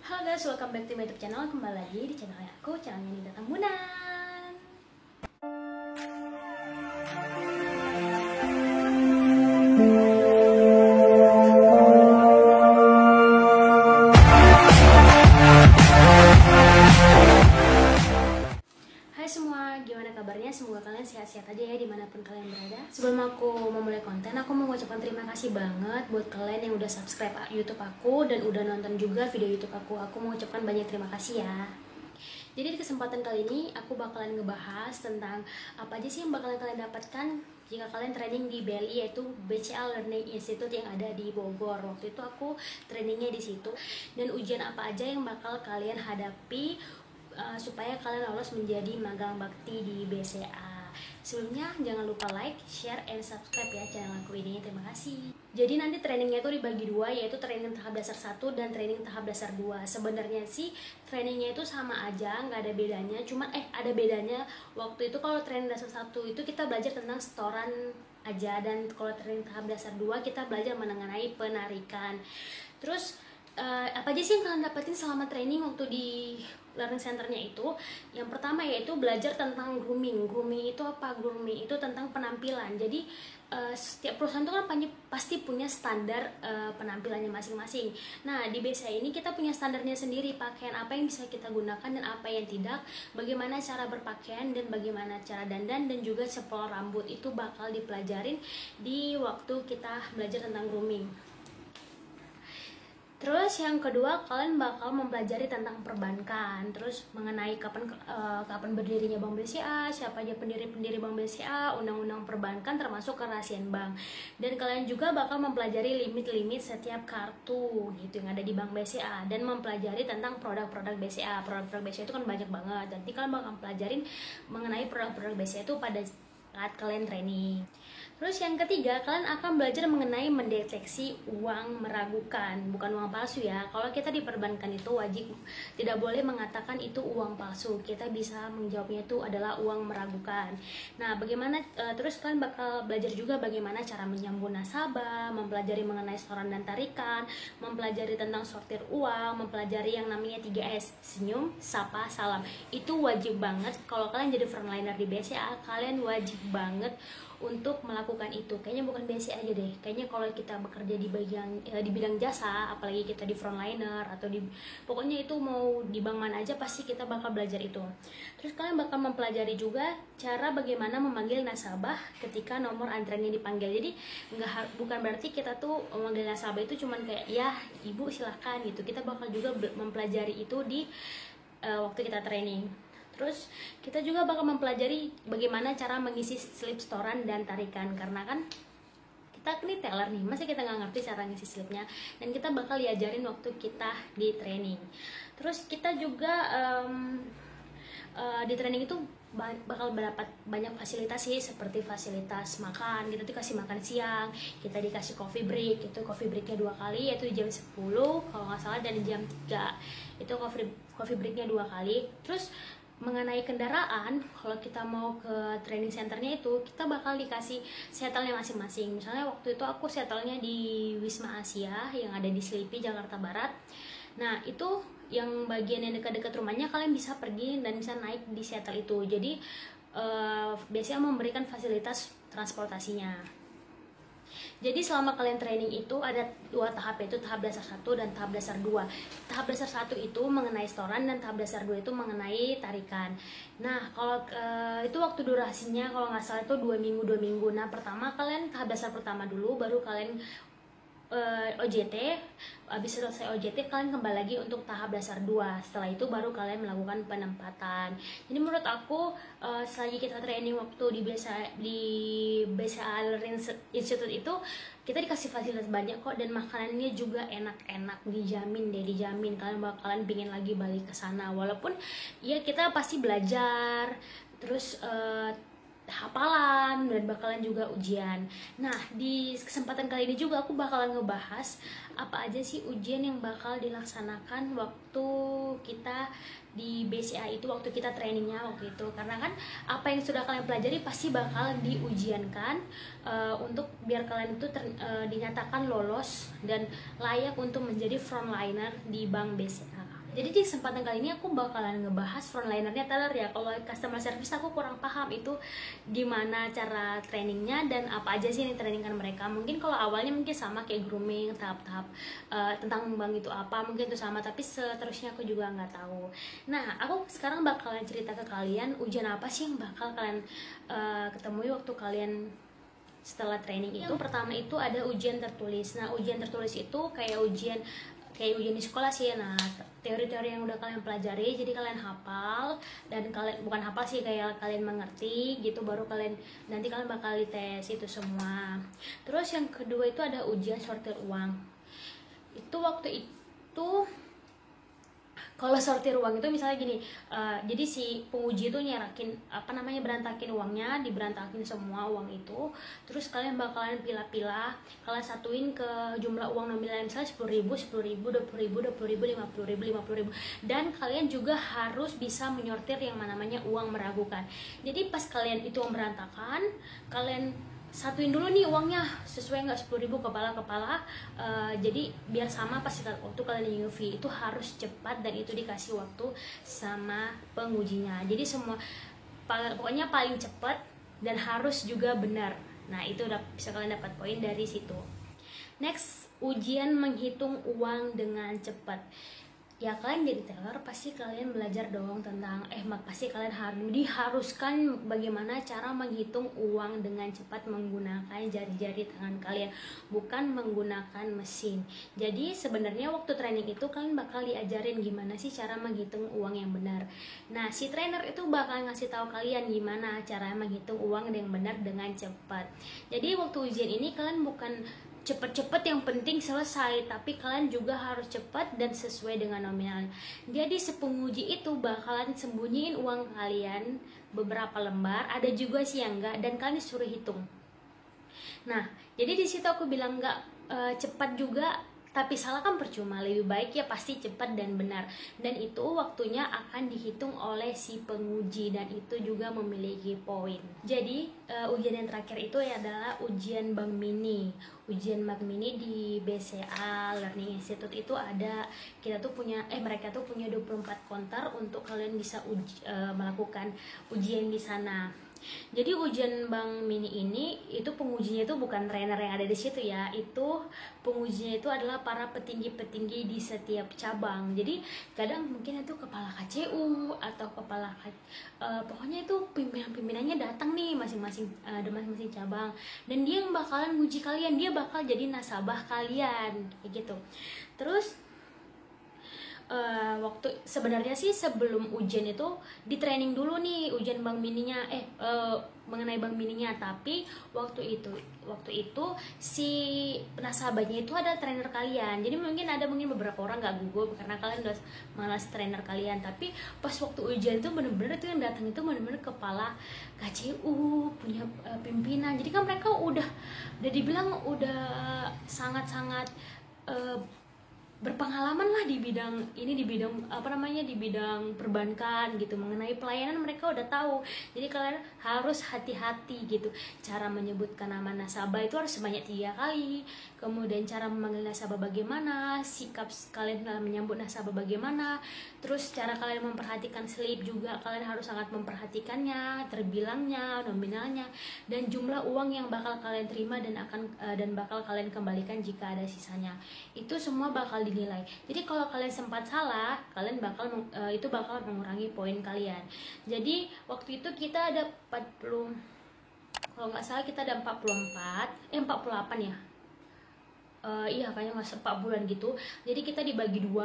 Halo guys, welcome back to my YouTube channel. Kembali lagi di channelnya aku, channelnya Nida Tambunan. Hai semua, gimana kabarnya? Semoga kalian sehat-sehat aja ya dimanapun kalian berada. Sebelum aku memulai konten, aku mau mengucapkan terima kasih banget buat kalian yang udah subscribe YouTube aku dan udah nonton juga video YouTube aku. Aku mau ucapkan banyak terima kasih ya. Jadi di kesempatan kali ini aku bakalan ngebahas tentang apa aja sih yang bakalan kalian dapatkan jika kalian training di BLI, yaitu BCA Learning Institute yang ada di Bogor. Waktu itu aku trainingnya di situ. Dan ujian apa aja yang bakal kalian hadapi supaya kalian lolos menjadi magang bakti di BCA. Sebelumnya jangan lupa like, share, and subscribe ya channel aku ini. Terima kasih. Jadi nanti trainingnya itu dibagi dua, yaitu training tahap dasar 1 dan training tahap dasar 2. Sebenarnya sih trainingnya itu sama aja, nggak ada bedanya. Cuman ada bedanya. Waktu itu kalau training dasar 1 itu kita belajar tentang setoran aja, dan kalau training tahap dasar 2 kita belajar mengenai penarikan. Terus apa aja sih yang kalian dapetin selama training waktu di learning centernya itu? Yang pertama yaitu belajar tentang grooming. Grooming itu apa? Grooming itu tentang penampilan. Jadi setiap perusahaan itu kan pasti punya standar penampilannya masing-masing. Nah di BCA ini kita punya standarnya sendiri, pakaian apa yang bisa kita gunakan dan apa yang tidak, bagaimana cara berpakaian dan bagaimana cara dandan, dan juga sepol rambut itu bakal dipelajarin di waktu kita belajar tentang grooming. Terus yang kedua, kalian bakal mempelajari tentang perbankan, terus mengenai kapan berdirinya Bank BCA, siapa aja pendiri Bank BCA, undang-undang perbankan termasuk kerahasiaan bank. Dan kalian juga bakal mempelajari limit-limit setiap kartu gitu yang ada di Bank BCA, dan mempelajari tentang produk-produk BCA. Produk-produk BCA itu kan banyak banget. Nanti kalian bakal pelajarin mengenai produk-produk BCA itu pada saat kalian training. Terus yang ketiga, kalian akan belajar mengenai mendeteksi uang meragukan, bukan uang palsu ya. Kalau kita di perbankan itu wajib tidak boleh mengatakan itu uang palsu. Kita bisa menjawabnya itu adalah uang meragukan. Nah, bagaimana terus kalian bakal belajar juga bagaimana cara menyambung nasabah, mempelajari mengenai setoran dan tarikan, mempelajari tentang sortir uang, mempelajari yang namanya 3S, senyum, sapa, salam. Itu wajib banget. Kalau kalian jadi frontliner di BCA, kalian wajib banget untuk melakukan itu. Kayaknya bukan BCA aja deh. Kayaknya kalau kita bekerja di bidang jasa, apalagi kita di frontliner atau pokoknya itu mau di bank mana aja pasti kita bakal belajar itu. Terus kalian bakal mempelajari juga cara bagaimana memanggil nasabah ketika nomor antreannya dipanggil. Jadi bukan berarti kita tuh memanggil nasabah itu cuman kayak ya ibu silahkan gitu. Kita bakal juga mempelajari itu di waktu kita training. Terus kita juga bakal mempelajari bagaimana cara mengisi slip setoran dan tarikan, karena kan kita ini teller nih, masa kita nggak ngerti cara ngisi slipnya, dan kita bakal diajarin waktu kita di training. Terus kita juga di training itu bakal mendapat banyak fasilitas sih, seperti fasilitas makan. Kita dikasih makan siang, kita dikasih coffee break. Itu coffee breaknya 2 kali, yaitu di jam 10 kalau nggak salah, dan di jam 3 itu coffee breaknya 2 kali. Terus mengenai kendaraan, kalau kita mau ke training centernya itu kita bakal dikasih shuttle-nya masing-masing. Misalnya waktu itu aku shuttle-nya di Wisma Asia yang ada di Selipi, Jakarta Barat. Nah itu yang bagian yang dekat-dekat rumahnya kalian bisa pergi dan bisa naik di shuttle itu. Jadi biasanya memberikan fasilitas transportasinya. Jadi selama kalian training itu ada 2 tahap, yaitu tahap dasar 1 dan tahap dasar 2. Tahap dasar 1 itu mengenai setoran dan tahap dasar 2 itu mengenai tarikan. Nah, kalau itu waktu durasinya kalau nggak salah itu 2 minggu. Nah, pertama kalian tahap dasar pertama dulu, baru kalian OJT. Habis selesai OJT kalian kembali lagi untuk tahap dasar 2. Setelah itu baru kalian melakukan penempatan. Jadi menurut aku selagi kita training waktu di BCA Learning Institute itu kita dikasih fasilitas banyak kok, dan makanannya juga enak-enak, dijamin kalian bakalan pingin lagi balik ke sana. Walaupun ya kita pasti belajar, terus hafalan, dan bakalan juga ujian. Nah di kesempatan kali ini juga aku bakalan ngebahas apa aja sih ujian yang bakal dilaksanakan waktu kita di BCA itu, waktu kita trainingnya waktu itu. Karena kan apa yang sudah kalian pelajari pasti bakal diujiankan untuk biar kalian itu dinyatakan lolos dan layak untuk menjadi frontliner di Bank BCA. Jadi di kesempatan kali ini aku bakalan ngebahas frontlinernya Teller ya. Kalau customer service aku kurang paham itu gimana cara trainingnya dan apa aja sih yang trainingkan mereka. Mungkin kalau awalnya mungkin sama kayak grooming, tahap-tahap tentang bank itu apa, mungkin itu sama. Tapi seterusnya aku juga nggak tahu. Nah, aku sekarang bakalan cerita ke kalian ujian apa sih yang bakal kalian ketemui waktu kalian setelah training itu. Yang pertama itu ada ujian tertulis. Nah, ujian tertulis itu kayak ujian di sekolah sih. Nah, teori-teori yang udah kalian pelajari jadi kalian hafal, dan kalian bukan hafal sih, kayak kalian mengerti gitu, baru kalian nanti kalian bakal dites itu semua. Terus yang kedua itu ada ujian sortir uang. Itu waktu itu kalau sortir uang itu misalnya gini, jadi si penguji itu nyerakin berantakin uangnya, diberantakin semua uang itu, terus kalian bakalan pilah-pilah, kalian satuin ke jumlah uang nominal, misalnya 10.000, 10.000, 20.000, 20.000, 50.000, 50.000, dan kalian juga harus bisa menyortir yang namanya uang meragukan. Jadi pas kalian itu berantakan, kalian satuin dulu nih uangnya sesuai nggak 10.000 kepala-kepala, jadi biar sama pas waktu kalian UV itu harus cepat, dan itu dikasih waktu sama pengujinya. Jadi semua pokoknya paling cepat dan harus juga benar. Nah, itu udah bisa kalian dapat poin dari situ. Next, ujian menghitung uang dengan cepat. Ya, kalian jadi teller pasti kalian belajar dong tentang pasti kalian diharuskan bagaimana cara menghitung uang dengan cepat menggunakan jari-jari tangan kalian, bukan menggunakan mesin. Jadi sebenarnya waktu training itu kalian bakal diajarin gimana sih cara menghitung uang yang benar. Nah, si trainer itu bakal ngasih tahu kalian gimana cara menghitung uang yang benar dengan cepat. Jadi waktu ujian ini kalian bukan cepet-cepet yang penting selesai, tapi kalian juga harus cepat dan sesuai dengan nominalnya. Jadi si penguji itu bakalan sembunyiin uang kalian beberapa lembar, ada juga sih yang enggak, dan kalian disuruh hitung. Nah, jadi di situ aku bilang enggak cepat juga, tapi salah kan percuma, lebih baik ya pasti cepat dan benar, dan itu waktunya akan dihitung oleh si penguji, dan itu juga memiliki poin. Jadi ujian yang terakhir itu adalah ujian Bank Mini. Ujian Bank Mini di BCA Learning Institute itu ada, mereka tuh punya 24 konter untuk kalian bisa melakukan ujian di sana. Jadi ujian Bank Mini ini itu pengujinya itu bukan trainer yang ada di situ ya, itu pengujinya itu adalah para petinggi-petinggi di setiap cabang. Jadi kadang mungkin itu kepala KCU atau pokoknya itu pimpinannya datang nih masing-masing cabang, dan dia yang bakalan nguji kalian, dia bakal jadi nasabah kalian kayak gitu. Terus waktu sebenarnya sih sebelum ujian itu di training dulu nih ujian Bank Mininya mengenai Bank Mininya, tapi waktu itu si nasabahnya itu ada trainer kalian. Jadi mungkin beberapa orang nggak gugup karena kalian udah malas trainer kalian, tapi pas waktu ujian itu bener-bener itu yang datang itu bener-bener kepala KCU, punya pimpinan. Jadi kan mereka udah dibilang udah sangat-sangat berpengalaman lah di bidang ini, di bidang perbankan gitu, mengenai pelayanan mereka udah tahu. Jadi kalian harus hati-hati gitu, cara menyebutkan nama nasabah itu harus sebanyak 3 kali, kemudian cara memanggil nasabah bagaimana, sikap kalian dalam menyambut nasabah bagaimana, terus cara kalian memperhatikan slip juga kalian harus sangat memperhatikannya, terbilangnya, nominalnya, dan jumlah uang yang bakal kalian terima dan bakal kalian kembalikan jika ada sisanya. Itu semua bakal dinilai. Jadi kalau kalian sempat salah, kalian bakal mengurangi poin kalian. Jadi waktu itu kita ada 40, kalau nggak salah kita ada 48 ya. Iya kayaknya nggak 4 bulan gitu. Jadi kita dibagi 2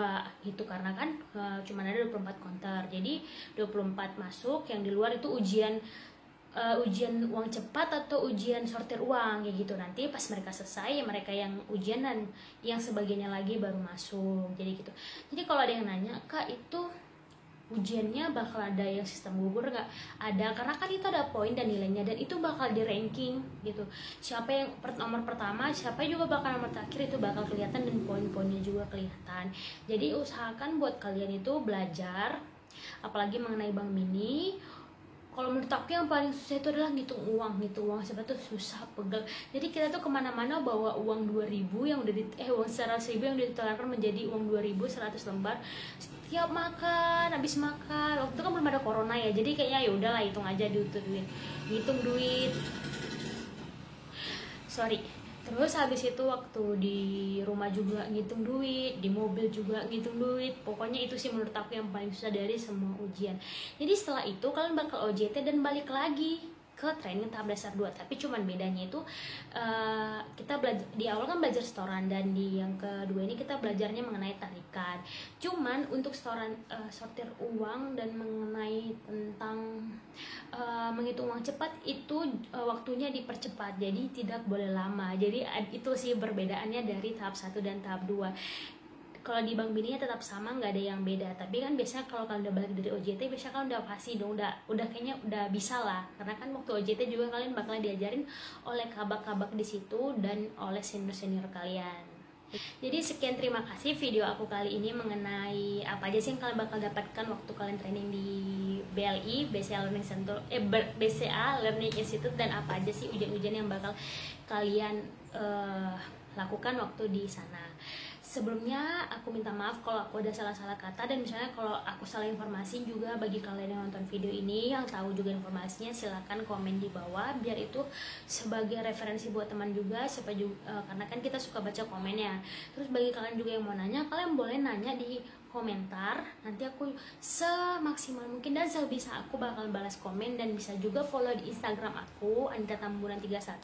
gitu, karena kan cuma ada 24 konter. Jadi 24 masuk, yang di luar itu ujian uang cepat atau ujian sortir uang kayak gitu. Nanti pas mereka selesai, mereka yang ujian dan yang sebagiannya lagi baru masuk, jadi gitu. Jadi kalau ada yang nanya, Kak itu ujiannya bakal ada yang sistem gugur nggak? Ada, karena kan itu ada poin dan nilainya, dan itu bakal di ranking gitu. Siapa yang nomor pertama, siapa juga bakal nomor terakhir, itu bakal kelihatan, dan poin-poinnya juga kelihatan. Jadi usahakan buat kalian itu belajar, apalagi mengenai Bank Mini. Kalau menurut aku yang paling susah itu adalah ngitung uang siapa tuh susah, pegel. Jadi kita tuh kemana-mana bawa uang 2.000 yang udah uang 100.000 yang ditukarkan menjadi uang 2.000 100 lembar. Setiap makan, habis makan, waktu itu kan belum ada corona ya, jadi kayaknya ya udahlah hitung aja ngitung duit. Sorry. Terus habis itu waktu di rumah juga ngitung duit, di mobil juga ngitung duit. Pokoknya itu sih menurut aku yang paling susah dari semua ujian. Jadi setelah itu kalian bakal OJT dan balik lagi ke training tahap dasar 2. Tapi cuman bedanya itu kita belajar di awal kan belajar setoran, dan di yang kedua ini kita belajarnya mengenai tarikan. Cuman untuk setoran, sortir uang dan mengenai tentang menghitung uang cepat itu waktunya dipercepat, jadi tidak boleh lama. Jadi itu sih perbedaannya dari tahap 1 dan tahap 2. Kalau di Bank Bininya tetap sama, nggak ada yang beda. Tapi kan biasanya kalau kalian udah balik dari OJT, biasanya kalian udah pasti dong, udah kayaknya udah bisa lah. Karena kan waktu OJT juga kalian bakalan diajarin oleh kabak-kabak di situ dan oleh senior-senior kalian. Jadi sekian, terima kasih video aku kali ini mengenai apa aja sih yang kalian bakal dapatkan waktu kalian training di BLI, BCA Learning Center, BCA Learning Institute, dan apa aja sih ujian-ujian yang bakal kalian lakukan waktu di sana. Sebelumnya aku minta maaf kalau aku ada salah-salah kata, dan misalnya kalau aku salah informasi juga, bagi kalian yang nonton video ini yang tahu juga informasinya, silahkan komen di bawah biar itu sebagai referensi buat teman juga, karena kan kita suka baca komennya. Terus bagi kalian juga yang mau nanya, kalian boleh nanya di komentar, nanti aku semaksimal mungkin dan sebisa aku bakal balas komen. Dan bisa juga follow di Instagram aku Anita Tamburan 31,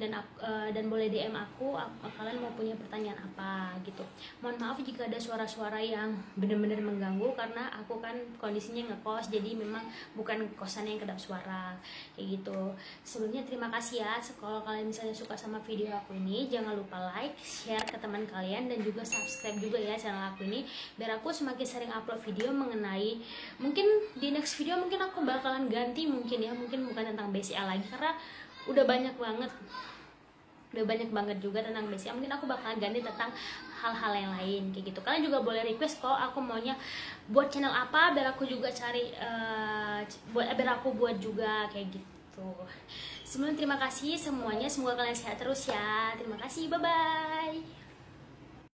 dan boleh DM aku kalian mau punya pertanyaan apa gitu. Mohon maaf jika ada suara-suara yang benar-benar mengganggu, karena aku kan kondisinya ngekos, jadi memang bukan kosan yang kedap suara kayak gitu. Sebelumnya terima kasih ya, kalau kalian misalnya suka sama video aku ini, jangan lupa like, share ke teman kalian, dan juga subscribe juga ya channel aku ini, biar aku semakin sering upload video mengenai, mungkin di next video mungkin aku bakalan ganti mungkin bukan tentang BCA lagi, karena udah banyak banget juga tentang BCA. Mungkin aku bakalan ganti tentang hal-hal yang lain kayak gitu. Kalian juga boleh request kok aku maunya buat channel apa, biar aku juga cari biar aku buat juga kayak gitu. Sebelum terima kasih semuanya, semoga kalian sehat terus ya. Terima kasih, bye bye.